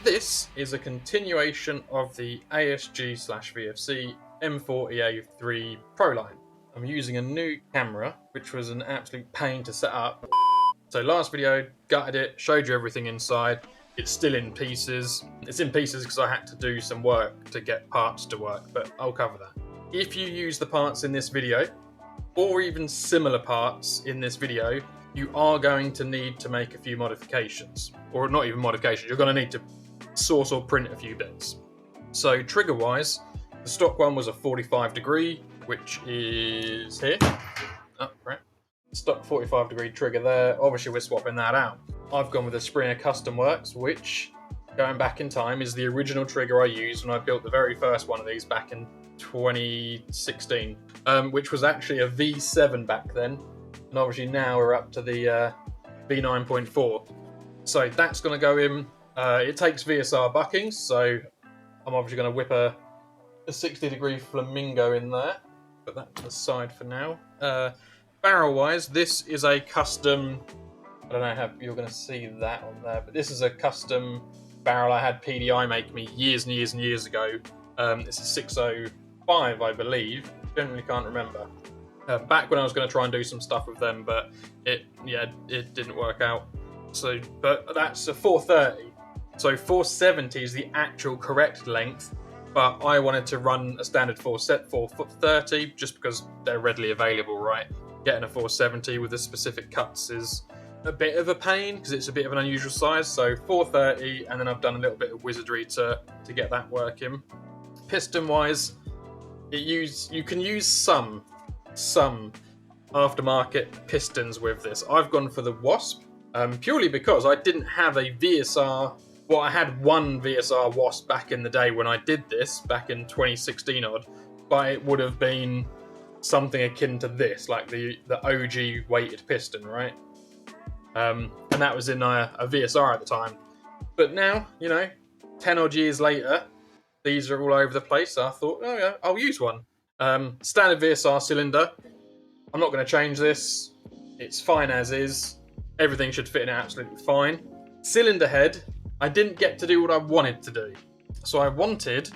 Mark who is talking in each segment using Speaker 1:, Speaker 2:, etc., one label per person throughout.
Speaker 1: This is a continuation of the ASG/VFC M40A3 Proline. I'm using a new camera, which was an absolute pain to set up. So last video, gutted it, showed you everything inside. It's still in pieces. It's in pieces because I had to do some work to get parts to work, but I'll cover that. If you use the parts in this video, or even similar parts in this video, you are going to need to make a few modifications. Or not even modifications, you're going to need to source or print a few bits. So trigger wise, the stock one was a 45 degree, which is here. Oh, right. Stock 45 degree trigger there. Obviously we're swapping that out. I've gone with a Springer Custom Works, which, going back in time, is the original trigger I used when I built the very first one of these back in 2016, which was actually a V7 back then, and obviously now we're up to the V9.4. So that's going to go in. It takes VSR buckings, so I'm obviously going to whip a 60 degree flamingo in there. Put that to the side for now. Barrel wise, this is a custom, I don't know how you're going to see that on there, but this is a custom barrel I had PDI make me years and years and years ago. It's a 605, I believe. Generally can't remember. Back when I was going to try and do some stuff with them, but it didn't work out. So, but that's a 430. So 470 is the actual correct length, but I wanted to run a standard 430 just because they're readily available, right? Getting a 470 with the specific cuts is a bit of a pain because it's a bit of an unusual size. So 430, and then I've done a little bit of wizardry to get that working. Piston wise, you can use some aftermarket pistons with this. I've gone for the Wasp, purely because I didn't have a VSR. Well, I had one VSR Wasp back in the day when I did this, back in 2016 odd, but it would have been something akin to this, like the OG weighted piston, right? And that was in a VSR at the time. But now, 10 odd years later, these are all over the place, so I thought, oh yeah, I'll use one. Standard VSR cylinder. I'm not going to change this. It's fine as is. Everything should fit in absolutely fine. Cylinder head, I didn't get to do what I wanted to do. So I wanted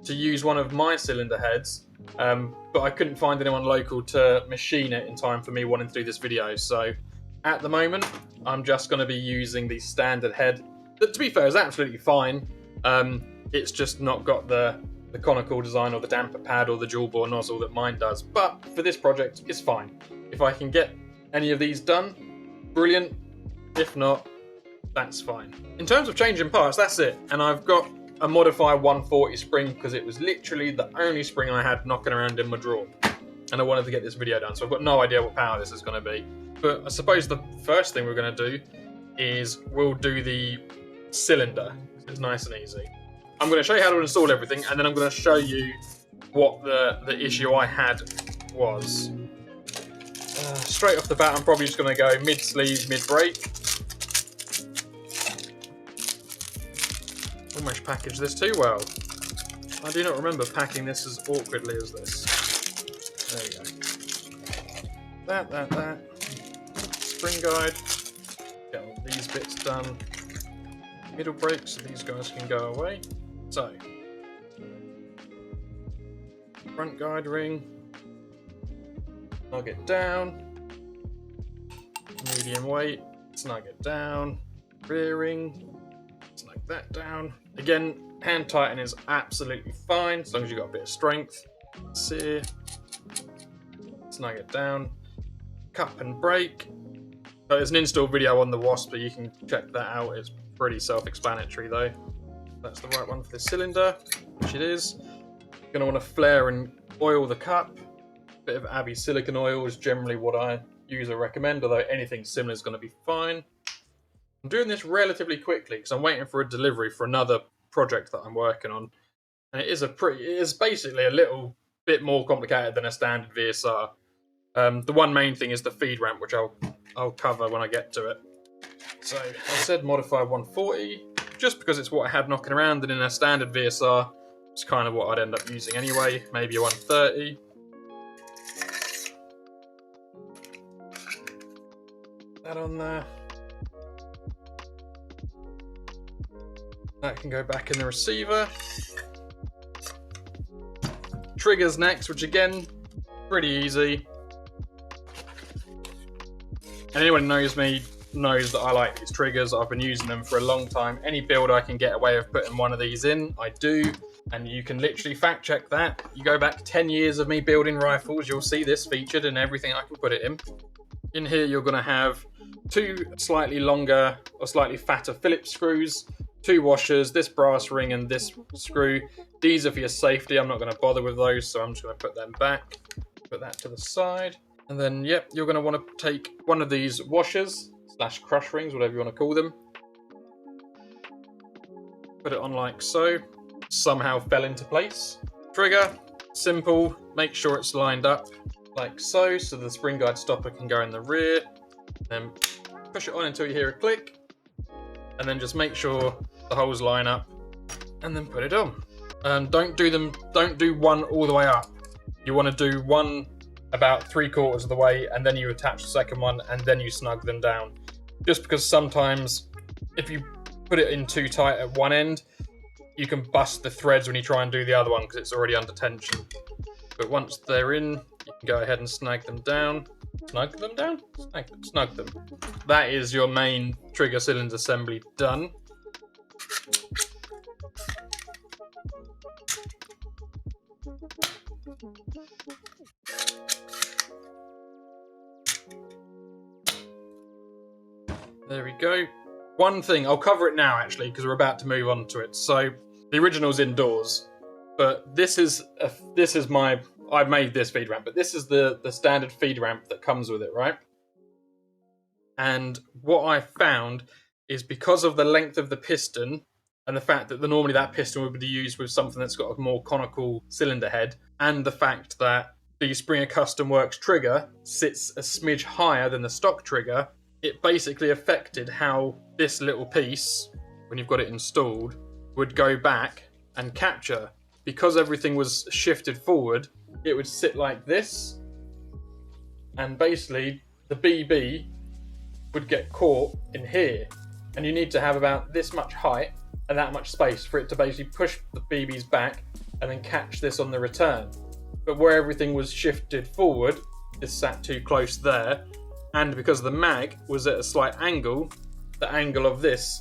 Speaker 1: to use one of my cylinder heads, but I couldn't find anyone local to machine it in time for me wanting to do this video. So at the moment, I'm just going to be using the standard head. That, to be fair, is absolutely fine. It's just not got the conical design or the damper pad or the dual bore nozzle that mine does. But for this project, it's fine. If I can get any of these done, brilliant. If not, that's fine. In terms of changing parts, that's it. And I've got a Modify 140 spring because it was literally the only spring I had knocking around in my drawer. And I wanted to get this video done, so I've got no idea what power this is going to be. But I suppose the first thing we're going to do is we'll do the cylinder. It's nice and easy. I'm going to show you how to install everything, and then I'm going to show you what the issue I had was. Straight off the bat, I'm probably just going to go mid-sleeve, mid-brake. Almost packaged this too well. I do not remember packing this as awkwardly as this. There you go. That. Spring guide. Get all these bits done. Middle brake, so these guys can go away. So, front guide ring. Snug it down. Medium weight. Snug it down. Rear ring. Snug that down. Again, hand tighten is absolutely fine as long as you've got a bit of strength. See, snug it down. Cup and brake. So there's an install video on the Wasp, so you can check that out. It's pretty self-explanatory though. That's the right one for the cylinder, which it is. You're going to want to flare and oil the cup. A bit of Abbey silicone oil is generally what I use or recommend, although anything similar is going to be fine. I'm doing this relatively quickly because I'm waiting for a delivery for another project that I'm working on. And it is basically a little bit more complicated than a standard VSR. The one main thing is the feed ramp, which I'll cover when I get to it. So I said modify 140, just because it's what I had knocking around, and in a standard VSR, it's kind of what I'd end up using anyway, maybe a 130. That on there. That can go back in the receiver. Triggers next, which again, pretty easy. And anyone who knows me knows that I like these triggers. I've been using them for a long time. Any build I can get away with putting one of these in, I do. And you can literally fact check that. You go back 10 years of me building rifles, you'll see this featured in everything I can put it in. In here, you're going to have 2 slightly longer or slightly fatter Phillips screws, 2 washers, this brass ring and this screw. These are for your safety. I'm not going to bother with those, so I'm just going to put them back. Put that to the side. And then, yep, you're going to want to take one of these washers / crush rings, whatever you want to call them. Put it on like so. Somehow fell into place. Trigger, simple. Make sure it's lined up like so the spring guide stopper can go in the rear. Then push it on until you hear a click. And then just make sure the holes line up and then put it on. Don't do one all the way up. You want to do one about 3/4 of the way, and then you attach the second one, and then you snug them down. Just because sometimes if you put it in too tight at one end, you can bust the threads when you try and do the other one because it's already under tension. But once they're in, you can go ahead and snag them down. Snug them down? Snug them. That is your main trigger cylinder assembly done. There we go. One thing, I'll cover it now actually because we're about to move on to it. So the original's indoors, but I've made this feed ramp, but this is the standard feed ramp that comes with it, right? And what I found is because of the length of the piston and the fact that normally that piston would be used with something that's got a more conical cylinder head, and the fact that the Springer Custom Works trigger sits a smidge higher than the stock trigger, it basically affected how this little piece, when you've got it installed, would go back and capture. Because everything was shifted forward, it would sit like this, and basically the BB would get caught in here. And you need to have about this much height and that much space for it to basically push the BBs back and then catch this on the return. But where everything was shifted forward, this sat too close there, and because the mag was at a slight angle, the angle of this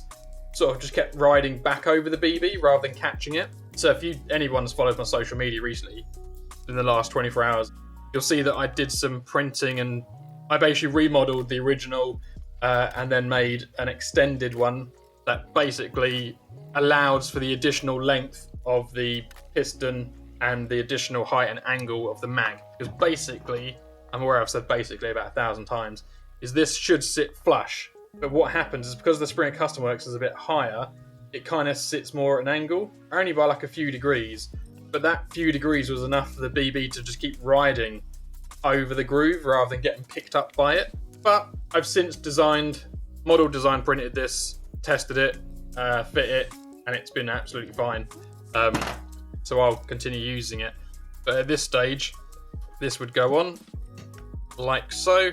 Speaker 1: sort of just kept riding back over the BB rather than catching it. So if anyone's followed my social media recently, in the last 24 hours, you'll see that I did some printing and I basically remodeled the original and then made an extended one that basically allows for the additional length of the piston and the additional height and angle of the mag. Because basically, I'm aware I've said basically about 1,000 times, is this should sit flush. But what happens is because the Springer Custom Works is a bit higher, it kind of sits more at an angle, only by like a few degrees. But that few degrees was enough for the BB to just keep riding over the groove rather than getting picked up by it. But I've since model design printed this, tested it, fit it, and it's been absolutely fine. So I'll continue using it. But at this stage, this would go on like so,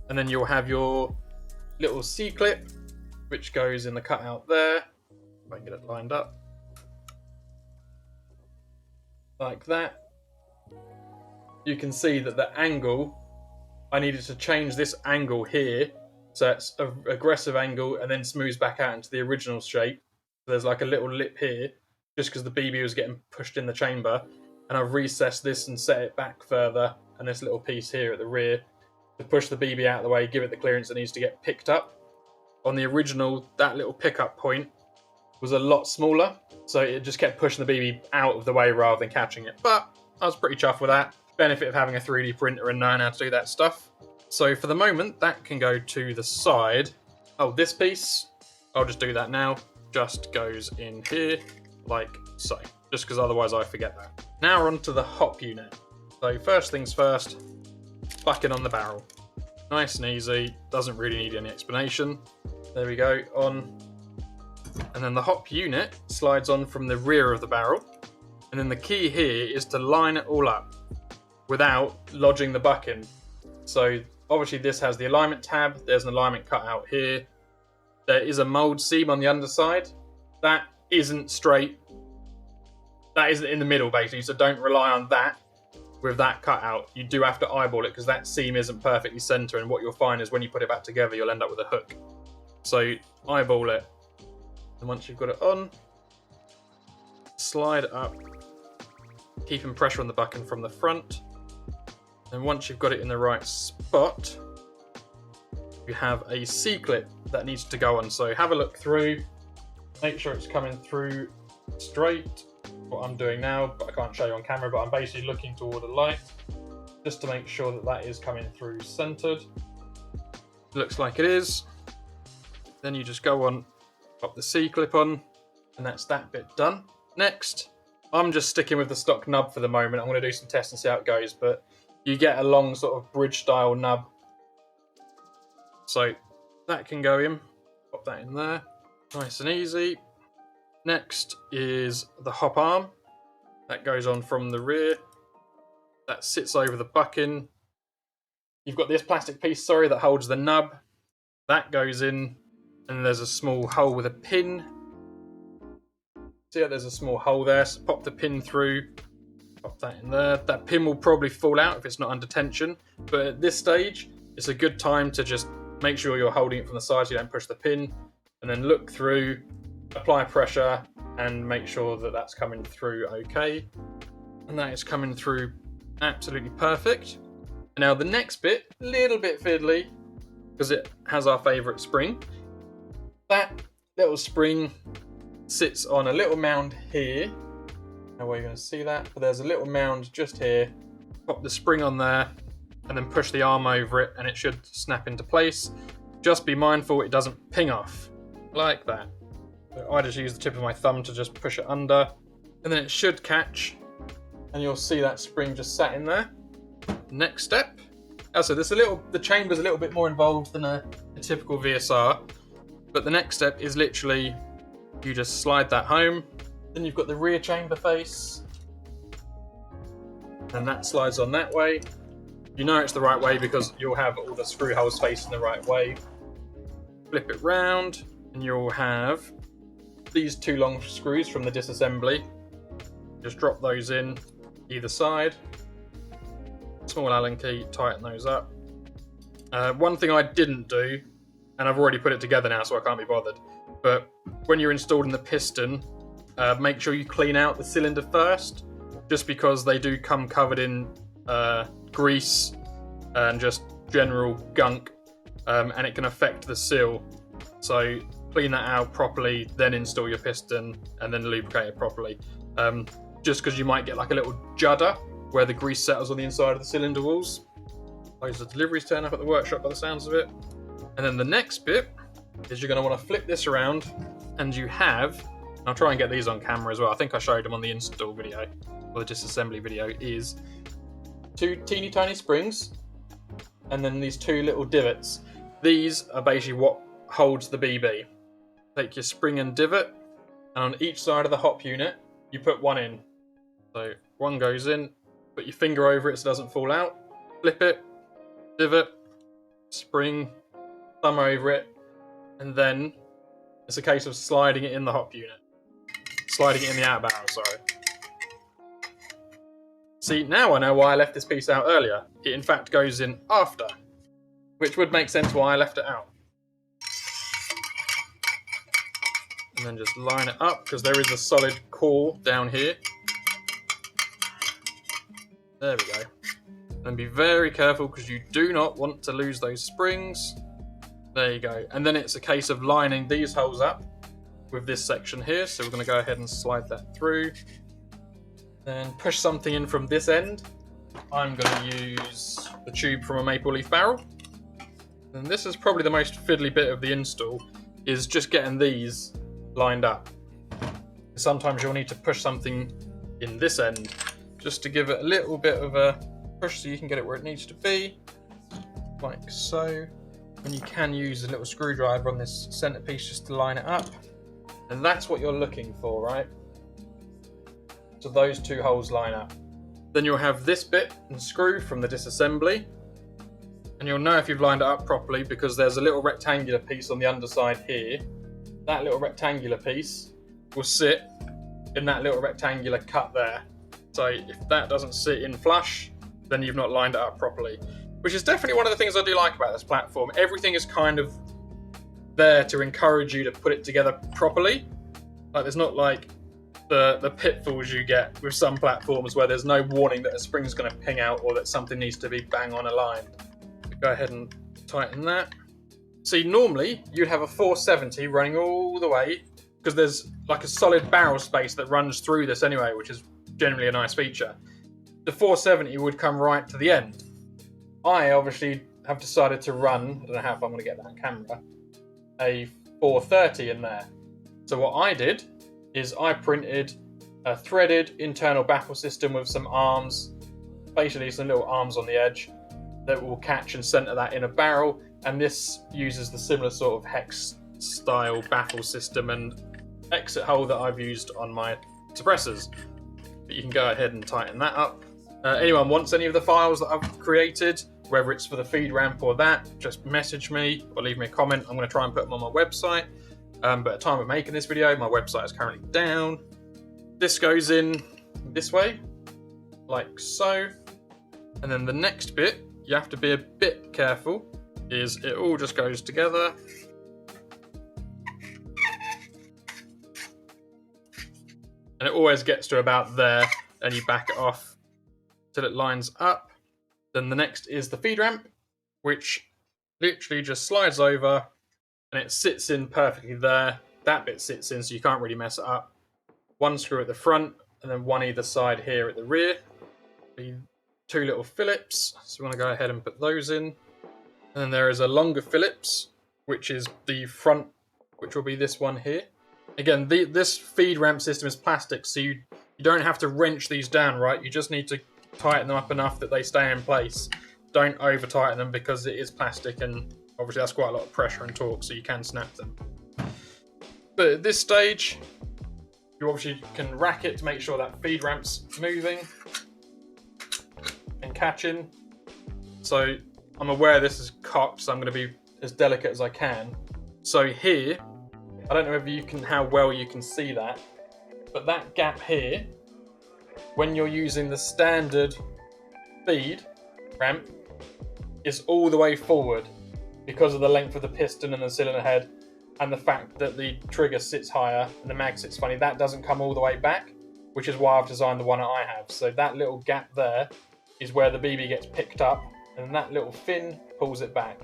Speaker 1: and then you'll have your little C-clip, which goes in the cutout there. If I can get it lined up. Like that. You can see that the angle, I needed to change this angle here, so it's an aggressive angle and then smooths back out into the original shape. So there's like a little lip here, just because the BB was getting pushed in the chamber, and I've recessed this and set it back further, and this little piece here at the rear to push the BB out of the way, give it the clearance it needs to get picked up. On the original, that little pickup point was a lot smaller, so it just kept pushing the BB out of the way rather than catching it. But I was pretty chuffed with that. Benefit of having a 3D printer and knowing how to do that stuff. So for the moment, that can go to the side. Oh, this piece, I'll just do that now. Just goes in here, like so. Just because otherwise I forget that. Now we're onto the hop unit. So first things first, bucket on the barrel. Nice and easy, doesn't really need any explanation. There we go, on. And then the hop unit slides on from the rear of the barrel. And then the key here is to line it all up without lodging the buck in. So obviously this has the alignment tab, there's an alignment cut out here. There is a mold seam on the underside. That isn't straight. That isn't in the middle, basically, so don't rely on that with that cutout. You do have to eyeball it because that seam isn't perfectly centre, and what you'll find is when you put it back together, you'll end up with a hook. So eyeball it, and once you've got it on, slide it up, keeping pressure on the bucking from the front. And once you've got it in the right spot, you have a C-clip that needs to go on. So have a look through, make sure it's coming through straight. What I'm doing now, but I can't show you on camera, but I'm basically looking toward the light just to make sure that that is coming through centered. Looks like it is. Then you just go on, pop the C-clip on, and that's that bit done. Next, I'm just sticking with the stock nub for the moment. I'm going to do some tests and see how it goes, but you get a long sort of bridge style nub. So that can go in, pop that in there, nice and easy. Next is the hop arm. That goes on from the rear. That sits over the bucking. You've got this plastic piece, that holds the nub. That goes in, and there's a small hole with a pin. See how there's a small hole there, so pop the pin through, pop that in there. That pin will probably fall out if it's not under tension, but at this stage, it's a good time to just make sure you're holding it from the side so you don't push the pin, and then look through, apply pressure, and make sure that that's coming through okay. And that is coming through absolutely perfect. Now the next bit, a little bit fiddly, because it has our favourite spring. That little spring sits on a little mound here. Now where you're going to see that, but there's a little mound just here. Pop the spring on there, and then push the arm over it, and it should snap into place. Just be mindful it doesn't ping off, like that. So I just use the tip of my thumb to just push it under, and then it should catch, and you'll see that spring just sat in there. Next step. So the chamber's a little bit more involved than a typical VSR, but the next step is literally you just slide that home. Then you've got the rear chamber face, and that slides on that way. You know it's the right way because you'll have all the screw holes facing the right way. Flip it round, and you'll have these two long screws from the disassembly. Just drop those in either side. Small Allen key, tighten those up. One thing I didn't do, and I've already put it together now so I can't be bothered, but when you're installing the piston, make sure you clean out the cylinder first, just because they do come covered in grease and just general gunk, and it can affect the seal. So clean that out properly, then install your piston, and then lubricate it properly. Just because you might get like a little judder where the grease settles on the inside of the cylinder walls. Those are deliveries turn up at the workshop by the sounds of it. And then the next bit is you're going to want to flip this around, and you have, I'll try and get these on camera as well, I think I showed them on the install video, or the disassembly video, is two teeny tiny springs, and then these two little divots. These are basically what holds the BB. Take your spring and divot, and on each side of the hop unit, you put one in. So one goes in, put your finger over it so it doesn't fall out, flip it, divot, spring, thumb over it, and then it's a case of sliding it in the hop unit. Sliding it in the out barrel, sorry. See, now I know why I left this piece out earlier. It in fact goes in after, which would make sense why I left it out. And then just line it up, because there is a solid core down here. There we go. And be very careful, because you do not want to lose those springs. There you go. And then it's a case of lining these holes up with this section here. So we're going to go ahead and slide that through. Then push something in from this end. I'm going to use the tube from a maple leaf barrel. And this is probably the most fiddly bit of the install, is just getting these lined up. Sometimes you'll need to push something in this end just to give it a little bit of a push so you can get it where it needs to be, like so. And you can use a little screwdriver on this centerpiece just to line it up. And that's what you're looking for, right? So those two holes line up. Then you'll have this bit and screw from the disassembly. And you'll know if you've lined it up properly because there's a little rectangular piece on the underside here. That little rectangular piece will sit in that little rectangular cut there. So if that doesn't sit in flush, then you've not lined it up properly. Which is definitely one of the things I do like about this platform. Everything is kind of there to encourage you to put it together properly. Like, there's not like the pitfalls you get with some platforms where there's no warning that a spring's going to ping out or that something needs to be bang on aligned. Go ahead and tighten that. See, normally you'd have a 470 running all the way, because there's like a solid barrel space that runs through this anyway, which is generally a nice feature. The 470 would come right to the end. I obviously have decided to run, I don't know how I'm going to get that camera, a 430 in there. So what I did is I printed a threaded internal baffle system with some arms, basically some little arms on the edge that will catch and center that in a barrel, and this uses the similar sort of hex style baffle system and exit hole that I've used on my suppressors. But you can go ahead and tighten that up. Anyone wants any of the files that I've created, whether it's for the feed ramp or that, just message me or leave me a comment. I'm going to try and put them on my website. But at the time of making this video, my website is currently down. This goes in this way, like so. And then the next bit, you have to be a bit careful, is it all just goes together. And it always gets to about there, and you back it off till it lines up. Then the next is the feed ramp, which literally just slides over and it sits in perfectly there. That bit sits in, so you can't really mess it up. One screw at the front, and then one either side here at the rear. The two little Phillips, so we want to go ahead and put those in. And then there is a longer Phillips, which is the front, which will be this one here. Again, this feed ramp system is plastic, so you don't have to wrench these down, right? You just need to tighten them up enough that they stay in place. Don't over tighten them because it is plastic, and obviously that's quite a lot of pressure and torque, so you can snap them. But at this stage, you obviously can rack it to make sure that feed ramp's moving and catching. So I'm aware this is cocked, so I'm going to be as delicate as I can. So here, I don't know if how well you can see that, but that gap here, when you're using the standard feed ramp, is all the way forward because of the length of the piston and the cylinder head, and the fact that the trigger sits higher and the mag sits funny. That doesn't come all the way back, which is why I've designed the one that I have. So that little gap there is where the BB gets picked up, and that little fin pulls it back.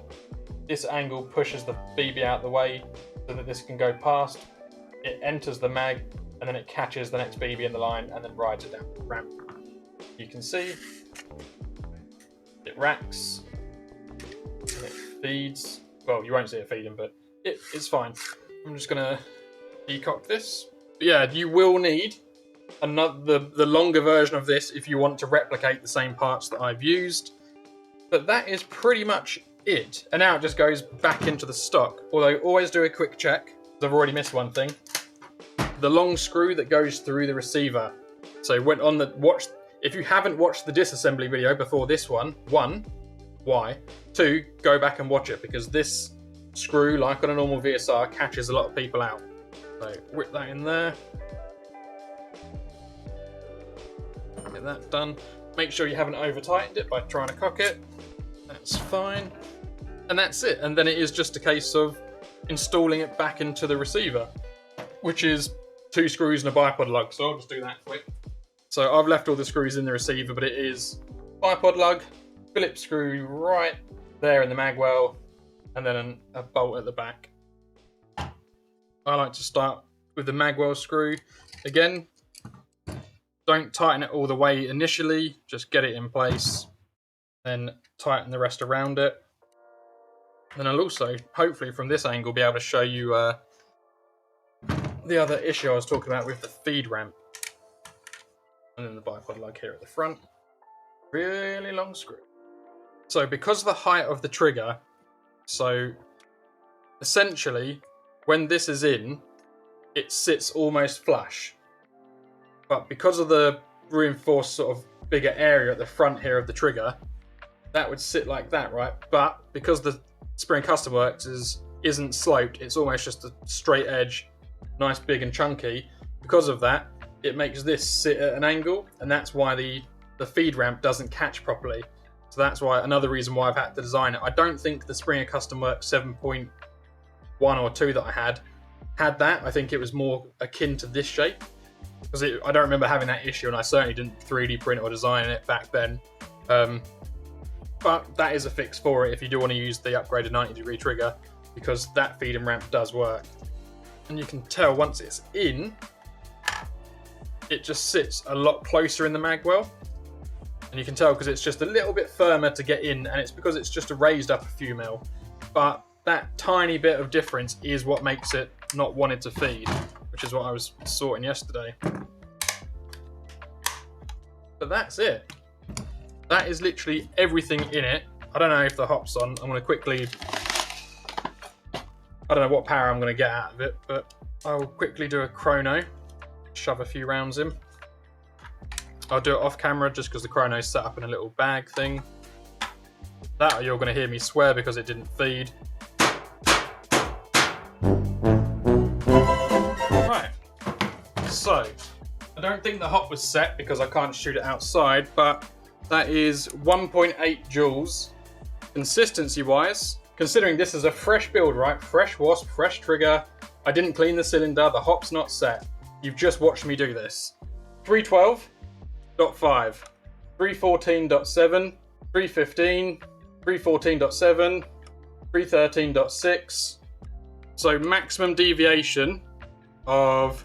Speaker 1: This angle pushes the BB out of the way so that this can go past. It enters the mag, and then it catches the next BB in the line and then rides it down the ramp. You can see it racks and it feeds. Well, you won't see it feeding, but it's fine. I'm just gonna decock this. But yeah, you will need the longer version of this if you want to replicate the same parts that I've used. But that is pretty much it. And now it just goes back into the stock. Although always do a quick check, because I've already missed one thing. The long screw that goes through the receiver. So if you haven't watched the disassembly video before this one, why? 2, go back and watch it, because this screw, like on a normal VSR, catches a lot of people out. So whip that in there. Get that done. Make sure you haven't over tightened it by trying to cock it. That's fine. And that's it. And then it is just a case of installing it back into the receiver, which is 2 screws and a bipod lug. So I'll just do that quick. So I've left all the screws in the receiver, but it is bipod lug, Phillips screw right there in the mag well, and then a bolt at the back. I like to start with the mag well screw. Again, don't tighten it all the way initially, just get it in place, then tighten the rest around it. And I'll also, hopefully from this angle, be able to show you the other issue I was talking about with the feed ramp. And then the bipod lug here at the front. Really long screw. So because of the height of the trigger, so essentially when this is in, it sits almost flush. But because of the reinforced sort of bigger area at the front here of the trigger, that would sit like that, right? But because the spring custom works isn't sloped, it's almost just a straight edge, nice big and chunky. Because of that, it makes this sit at an angle, and that's why the feed ramp doesn't catch properly. So that's why another reason why I've had to design it. I don't think the Springer Custom Works 7.1 or 2 that I had that. I think it was more akin to this shape, because I don't remember having that issue, and I certainly didn't 3D print or design it back then. But that is a fix for it if you do want to use the upgraded 90-degree trigger, because that feed and ramp does work. And you can tell once it's in, it just sits a lot closer in the magwell. And you can tell because it's just a little bit firmer to get in, and it's because it's just raised up a few mil. But that tiny bit of difference is what makes it not wanted to feed, which is what I was sorting yesterday. But that's it. That is literally everything in it. I don't know if the hop's on. I'm going to quickly... I don't know what power I'm going to get out of it, but I'll quickly do a chrono. Shove a few rounds in. I'll do it off camera just because the chrono's set up in a little bag thing. That or you're going to hear me swear because it didn't feed. Right. So, I don't think the hop was set because I can't shoot it outside, but that is 1.8 joules. Consistency wise, considering this is a fresh build, right? Fresh wasp, fresh trigger. I didn't clean the cylinder, the hop's not set. You've just watched me do this. 312.5, 314.7, 315, 314.7, 313.6. So maximum deviation of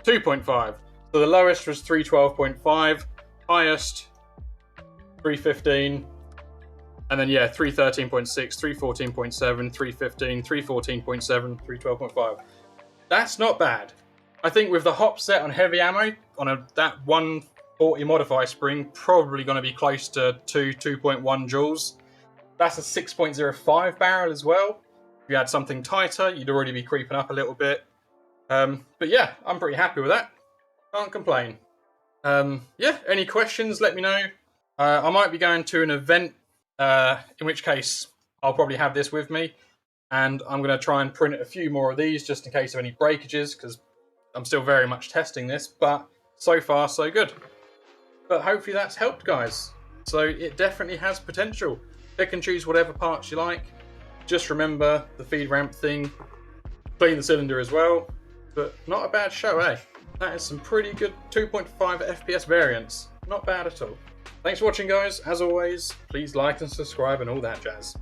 Speaker 1: 2.5. So the lowest was 312.5, highest 315, and then yeah, 313.6, 314.7, 315, 314.7, 312.5. That's not bad. I think with the hop set on heavy ammo, on that 140 modify spring, probably going to be close to 2.1 joules. That's a 6.05 barrel as well. If you had something tighter, you'd already be creeping up a little bit. But yeah, I'm pretty happy with that. Can't complain. Yeah, any questions, let me know. I might be going to an event, in which case I'll probably have this with me. And I'm going to try and print a few more of these just in case of any breakages, because I'm still very much testing this, but so far so good. But hopefully that's helped, guys. So it definitely has potential. Pick and choose whatever parts you like. Just remember the feed ramp thing. Clean the cylinder as well. But not a bad show, eh? That is some pretty good 2.5 FPS variants. Not bad at all. Thanks for watching, guys. As always, please like and subscribe and all that jazz.